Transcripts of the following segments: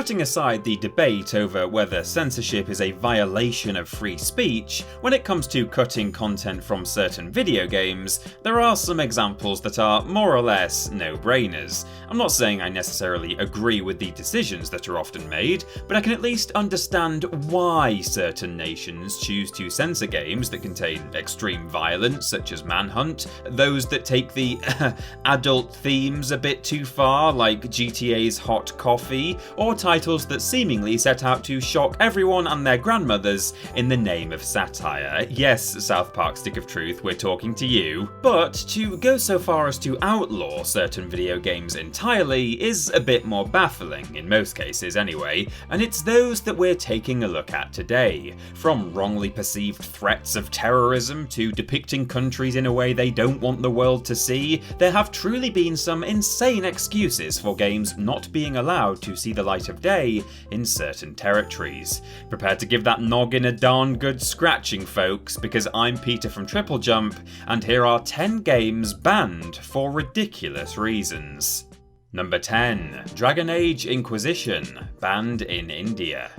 putting aside the debate over whether censorship is a violation of free speech, when it comes to cutting content from certain video games, there are some examples that are more or less no-brainers. I'm not saying I necessarily agree with the decisions that are often made, but I can at least understand why certain nations choose to censor games that contain extreme violence, such as Manhunt, those that take the adult themes a bit too far, like GTA's Hot Coffee, or titles that seemingly set out to shock everyone and their grandmothers in the name of satire. Yes, South Park Stick of Truth, we're talking to you. But to go so far as to outlaw certain video games entirely is a bit more baffling, in most cases anyway, and it's those that we're taking a look at today. From wrongly perceived threats of terrorism to depicting countries in a way they don't want the world to see, there have truly been some insane excuses for games not being allowed to see the light of day in certain territories. Prepare to give that noggin a darn good scratching, folks, because I'm Peter from TripleJump, and here are 10 games banned for ridiculous reasons. Number 10. Dragon Age Inquisition, banned in India.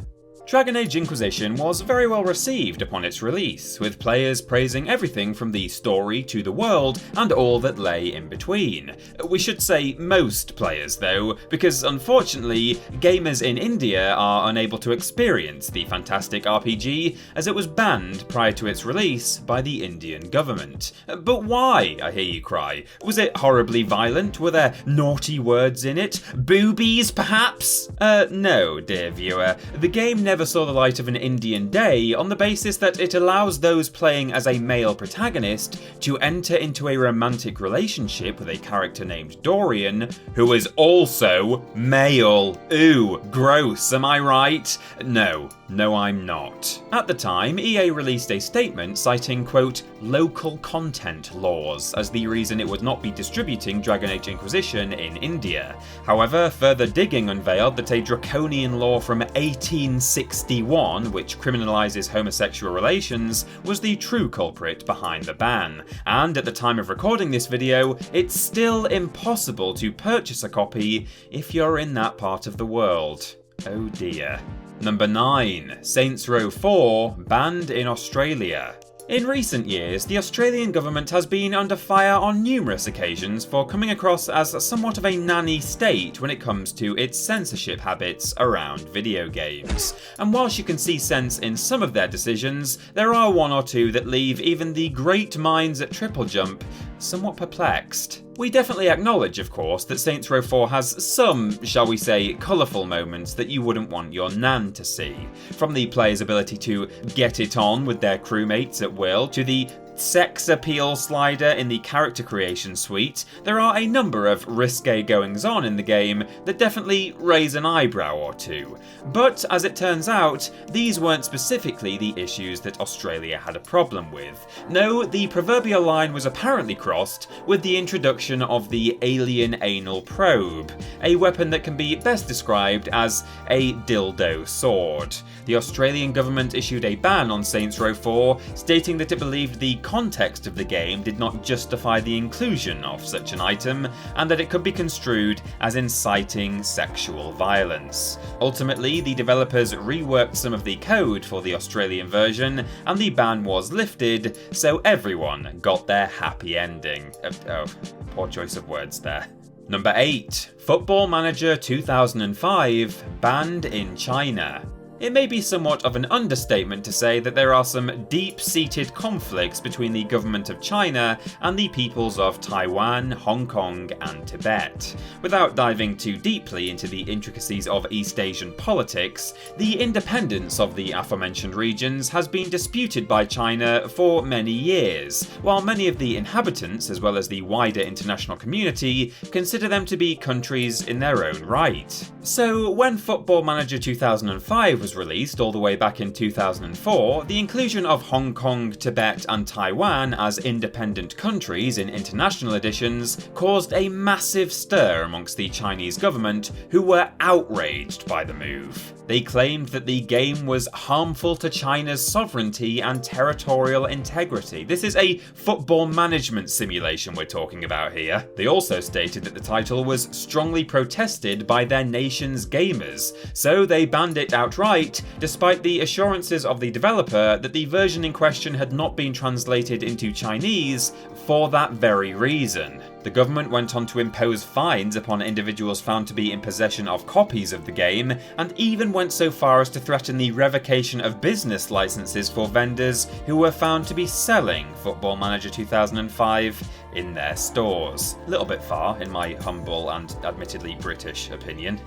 Dragon Age Inquisition was very well received upon its release, with players praising everything from the story to the world and all that lay in between. We should say most players though, because unfortunately, gamers in India are unable to experience the fantastic RPG as it was banned prior to its release by the Indian government. But why, I hear you cry? Was it horribly violent? Were there naughty words in it? Boobies, perhaps? No, dear viewer. The game never saw the light of an Indian day on the basis that it allows those playing as a male protagonist to enter into a romantic relationship with a character named Dorian, who is also male. Ooh, gross, am I right? No, I'm not. At the time, EA released a statement citing, quote, local content laws as the reason it would not be distributing Dragon Age Inquisition in India. However, further digging unveiled that a draconian law from 1861, which criminalises homosexual relations, was the true culprit behind the ban. And at the time of recording this video, it's still impossible to purchase a copy if you're in that part of the world. Oh dear. Number 9. Saints Row 4, banned in Australia. In recent years, the Australian government has been under fire on numerous occasions for coming across as somewhat of a nanny state when it comes to its censorship habits around video games. And whilst you can see sense in some of their decisions, there are one or two that leave even the great minds at TripleJump somewhat perplexed. We definitely acknowledge, of course, that Saints Row 4 has some, shall we say, colourful moments that you wouldn't want your nan to see. From the player's ability to get it on with their crewmates at will, to the sex appeal slider in the character creation suite, there are a number of risque goings-on in the game that definitely raise an eyebrow or two. But as it turns out, these weren't specifically the issues that Australia had a problem with. No, the proverbial line was apparently crossed with the introduction of the alien anal probe, a weapon that can be best described as a dildo sword. The Australian government issued a ban on Saints Row 4, stating that it believed the context of the game did not justify the inclusion of such an item, and that it could be construed as inciting sexual violence. Ultimately, the developers reworked some of the code for the Australian version, and the ban was lifted, so everyone got their happy ending. Oh, poor choice of words there. Number 8. Football Manager 2005, banned in China. It may be somewhat of an understatement to say that there are some deep-seated conflicts between the government of China and the peoples of Taiwan, Hong Kong, and Tibet. Without diving too deeply into the intricacies of East Asian politics, the independence of the aforementioned regions has been disputed by China for many years, while many of the inhabitants, as well as the wider international community, consider them to be countries in their own right. So when Football Manager 2005 was was released all the way back in 2004, the inclusion of Hong Kong, Tibet and Taiwan as independent countries in international editions caused a massive stir amongst the Chinese government, who were outraged by the move. They claimed that the game was harmful to China's sovereignty and territorial integrity. This is a football management simulation we're talking about here. They also stated that the title was strongly protested by their nation's gamers, so they banned it outright, despite the assurances of the developer that the version in question had not been translated into Chinese for that very reason. The government went on to impose fines upon individuals found to be in possession of copies of the game, and even went so far as to threaten the revocation of business licenses for vendors who were found to be selling Football Manager 2005 in their stores. A little bit far, in my humble and admittedly British opinion.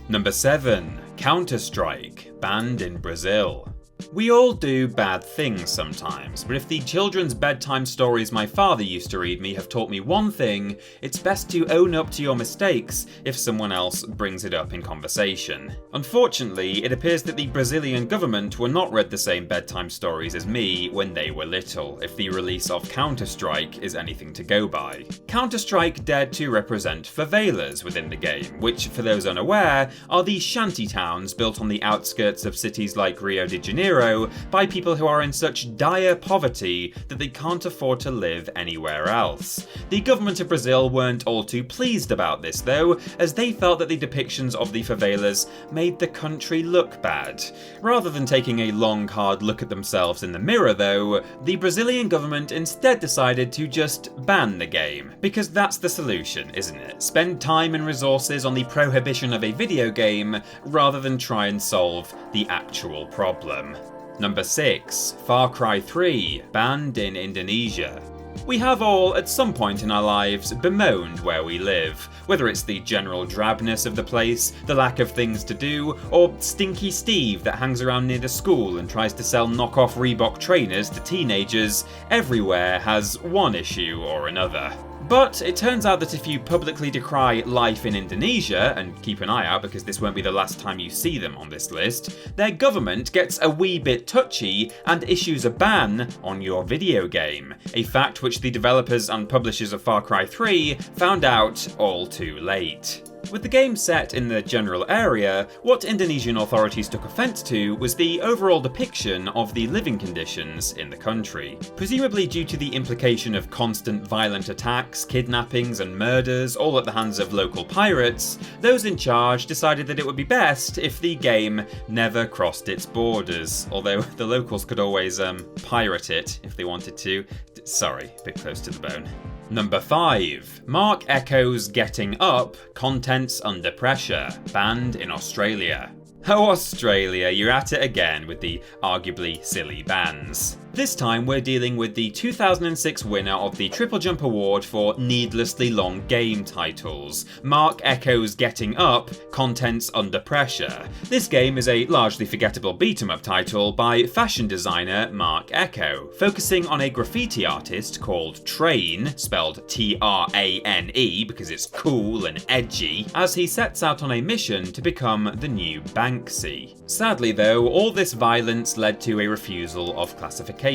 Number 7. Counter-Strike, banned in Brazil. We all do bad things sometimes, but if the children's bedtime stories my father used to read me have taught me one thing, it's best to own up to your mistakes if someone else brings it up in conversation. Unfortunately, it appears that the Brazilian government were not read the same bedtime stories as me when they were little, if the release of Counter-Strike is anything to go by. Counter-Strike dared to represent favelas within the game, which, for those unaware, are the shanty towns built on the outskirts of cities like Rio de Janeiro by people who are in such dire poverty that they can't afford to live anywhere else. The government of Brazil weren't all too pleased about this though, as they felt that the depictions of the favelas made the country look bad. Rather than taking a long hard look at themselves in the mirror though, the Brazilian government instead decided to just ban the game, because that's the solution, isn't it? Spend time and resources on the prohibition of a video game rather than try and solve the actual problem. Number 6. Far Cry 3, banned in Indonesia. We have all, at some point in our lives, bemoaned where we live, whether it's the general drabness of the place, the lack of things to do, or Stinky Steve that hangs around near the school and tries to sell knockoff Reebok trainers to teenagers. Everywhere has one issue or another. But it turns out that if you publicly decry life in Indonesia, and keep an eye out because this won't be the last time you see them on this list, their government gets a wee bit touchy and issues a ban on your video game, a fact which the developers and publishers of Far Cry 3 found out all too late. With the game set in the general area, what Indonesian authorities took offence to was the overall depiction of the living conditions in the country. Presumably due to the implication of constant violent attacks, kidnappings and murders, all at the hands of local pirates, those in charge decided that it would be best if the game never crossed its borders, although the locals could always pirate it if they wanted to. Sorry, a bit close to the bone. Number 5. Mark Echo's Getting Up, Contents Under Pressure, banned in Australia. Oh, Australia, you're at it again with the arguably silly bans. This time we're dealing with the 2006 winner of the TripleJump award for needlessly long game titles, Mark Echo's Getting Up, Contents Under Pressure. This game is a largely forgettable beat-em-up title by fashion designer Mark Echo, focusing on a graffiti artist called Train, spelled T-R-A-N-E because it's cool and edgy, as he sets out on a mission to become the new Banksy. Sadly though, all this violence led to a refusal of classification.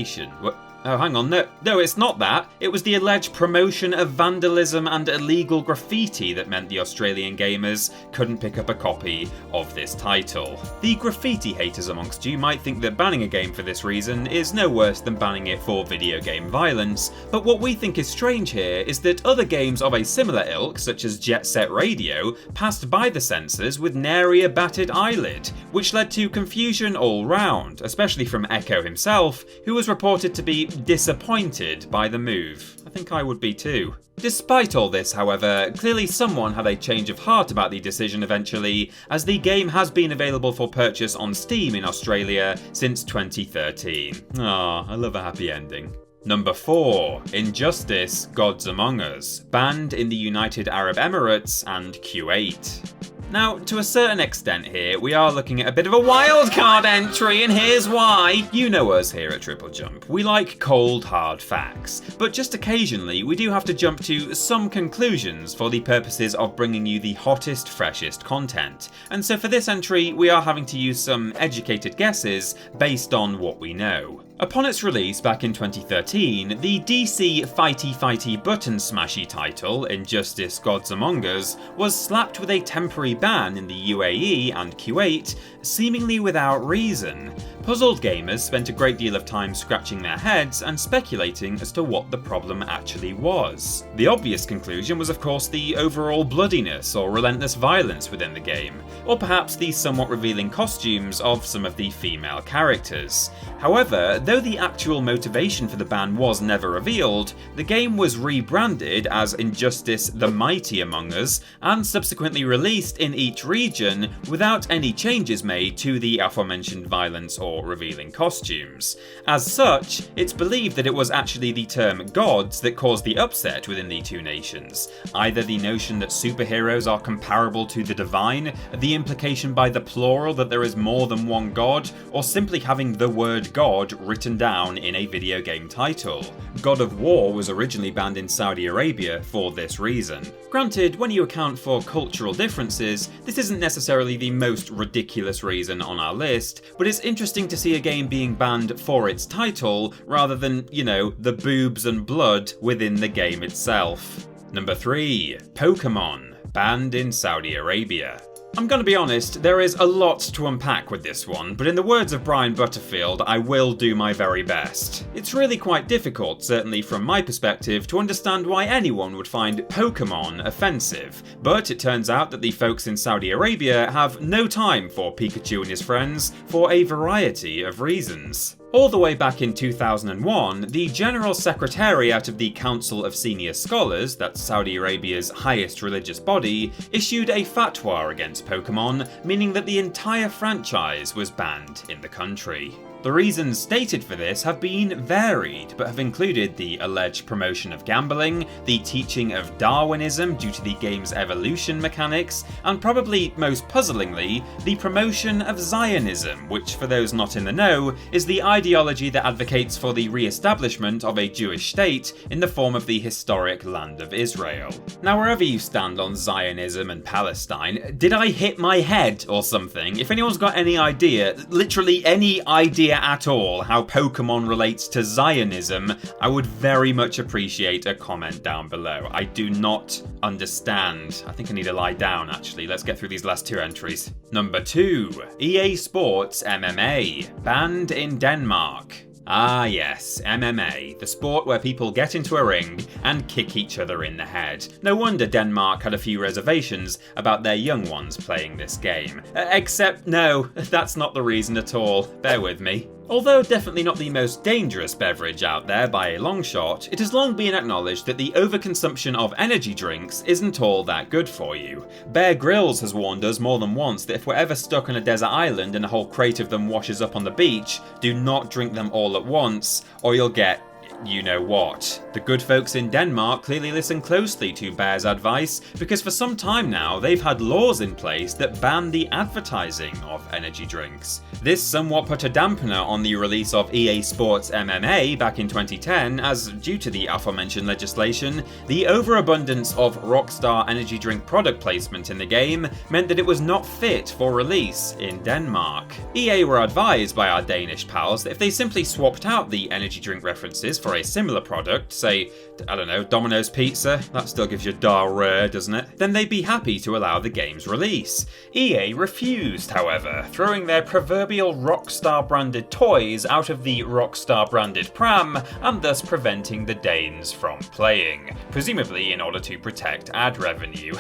Oh, hang on, no, it's not that. It was the alleged promotion of vandalism and illegal graffiti that meant the Australian gamers couldn't pick up a copy of this title. The graffiti haters amongst you might think that banning a game for this reason is no worse than banning it for video game violence, but what we think is strange here is that other games of a similar ilk, such as Jet Set Radio, passed by the censors with nary a batted eyelid, which led to confusion all round, especially from Echo himself, who was reported to be disappointed by the move. I think I would be too. Despite all this, however, clearly someone had a change of heart about the decision eventually, as the game has been available for purchase on Steam in Australia since 2013. Ah, I love a happy ending. Number 4. Injustice: Gods Among Us, banned in the United Arab Emirates and Kuwait. Now, to a certain extent here, we are looking at a bit of a wildcard entry, and here's why. You know us here at TripleJump. We like cold, hard facts, but just occasionally we do have to jump to some conclusions for the purposes of bringing you the hottest, freshest content. And so for this entry, we are having to use some educated guesses based on what we know. Upon its release back in 2013, the DC fighty button smashy title, Injustice Gods Among Us, was slapped with a temporary ban in the UAE and Kuwait, seemingly without reason. Puzzled gamers spent a great deal of time scratching their heads and speculating as to what the problem actually was. The obvious conclusion was of course the overall bloodiness or relentless violence within the game, or perhaps the somewhat revealing costumes of some of the female characters. However, though the actual motivation for the ban was never revealed, the game was rebranded as Injustice the Mighty Among Us and subsequently released in each region without any changes made to the aforementioned violence or revealing costumes. As such, it's believed that it was actually the term gods that caused the upset within the two nations. Either the notion that superheroes are comparable to the divine, the implication by the plural that there is more than one god, or simply having the word God written down in a video game title. God of War was originally banned in Saudi Arabia for this reason. Granted, when you account for cultural differences, this isn't necessarily the most ridiculous reason on our list, but it's interesting to see a game being banned for its title rather than, you know, the boobs and blood within the game itself. Number 3. POKÉMON, banned in Saudi Arabia. I'm gonna be honest, there is a lot to unpack with this one, but in the words of Brian Butterfield, I will do my very best. It's really quite difficult, certainly from my perspective, to understand why anyone would find Pokémon offensive, but it turns out that the folks in Saudi Arabia have no time for Pikachu and his friends for a variety of reasons. All the way back in 2001, the General Secretariat of the Council of Senior Scholars, that's Saudi Arabia's highest religious body, issued a fatwa against Pokémon, meaning that the entire franchise was banned in the country. The reasons stated for this have been varied, but have included the alleged promotion of gambling, the teaching of Darwinism due to the game's evolution mechanics, and probably most puzzlingly, the promotion of Zionism, which for those not in the know, is the ideology that advocates for the re-establishment of a Jewish state in the form of the historic land of Israel. Now wherever you stand on Zionism and Palestine, did I hit my head or something? If anyone's got any idea, literally any idea at all how Pokémon relates to Zionism, I would very much appreciate a comment down below. I do not understand. I think I need to lie down actually. Let's get through these last two entries. Number 2. EA Sports MMA, banned in Denmark. Ah yes, MMA, the sport where people get into a ring and kick each other in the head. No wonder Denmark had a few reservations about their young ones playing this game. Except no, that's not the reason at all. Bear with me. Although definitely not the most dangerous beverage out there by a long shot, it has long been acknowledged that the overconsumption of energy drinks isn't all that good for you. Bear Grylls has warned us more than once that if we're ever stuck on a desert island and a whole crate of them washes up on the beach, do not drink them all at once, or you'll get you know what. The good folks in Denmark clearly listen closely to Bear's advice, because for some time now they've had laws in place that ban the advertising of energy drinks. This somewhat put a dampener on the release of EA Sports MMA back in 2010, as due to the aforementioned legislation, the overabundance of Rockstar energy drink product placement in the game meant that it was not fit for release in Denmark. EA were advised by our Danish pals that if they simply swapped out the energy drink references for a similar product, say, I don't know, Domino's Pizza, that still gives you rare, doesn't it? Then they'd be happy to allow the game's release. EA refused, however, throwing their proverbial Rockstar branded toys out of the Rockstar branded pram and thus preventing the Danes from playing, presumably in order to protect ad revenue.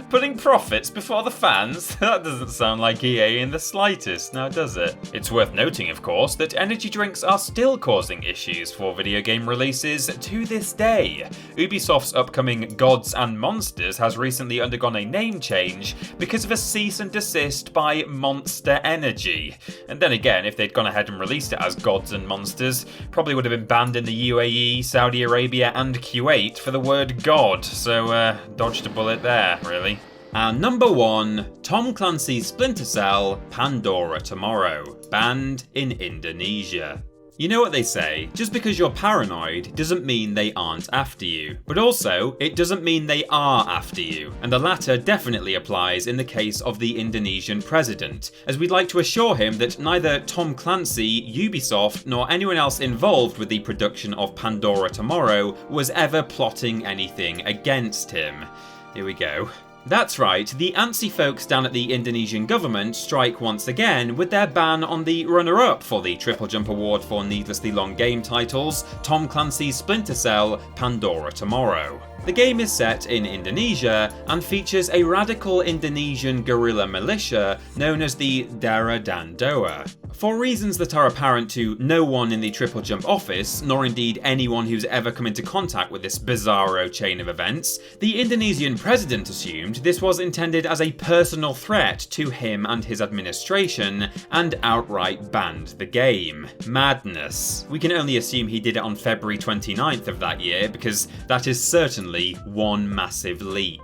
Putting profits before the fans? That doesn't sound like EA in the slightest, now does it? It's worth noting, of course, that energy drinks are still causing issues for video game releases to this day. Ubisoft's upcoming Gods and Monsters has recently undergone a name change because of a cease and desist by Monster Energy. And then again, if they'd gone ahead and released it as Gods and Monsters, probably would have been banned in the UAE, Saudi Arabia and Kuwait for the word God, so dodged a bullet there, really. And number 1, Tom Clancy's Splinter Cell, Pandora tomorrow, banned in Indonesia. You know what they say, just because you're paranoid doesn't mean they aren't after you. But also, it doesn't mean they are after you, and the latter definitely applies in the case of the Indonesian president, as we'd like to assure him that neither Tom Clancy, Ubisoft, nor anyone else involved with the production of Pandora tomorrow was ever plotting anything against him. Here we go. That's right, the antsy folks down at the Indonesian government strike once again with their ban on the runner-up for the TripleJump award for needlessly long game titles, Tom Clancy's Splinter Cell, Pandora tomorrow. The game is set in Indonesia and features a radical Indonesian guerrilla militia known as the Dara dan Doa. For reasons that are apparent to no one in the TripleJump office, nor indeed anyone who's ever come into contact with this bizarro chain of events, the Indonesian president assumed this was intended as a personal threat to him and his administration, and outright banned the game. Madness. We can only assume he did it on February 29th of that year, because that is certainly one massive leap.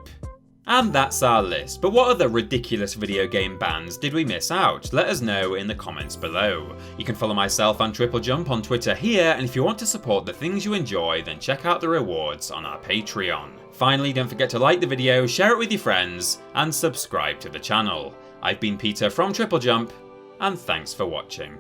And that's our list, but what other ridiculous video game bans did we miss out? Let us know in the comments below. You can follow myself and TripleJump on Twitter here, and if you want to support the things you enjoy, then check out the rewards on our Patreon. Finally, don't forget to like the video, share it with your friends, and subscribe to the channel. I've been Peter from TripleJump, and thanks for watching.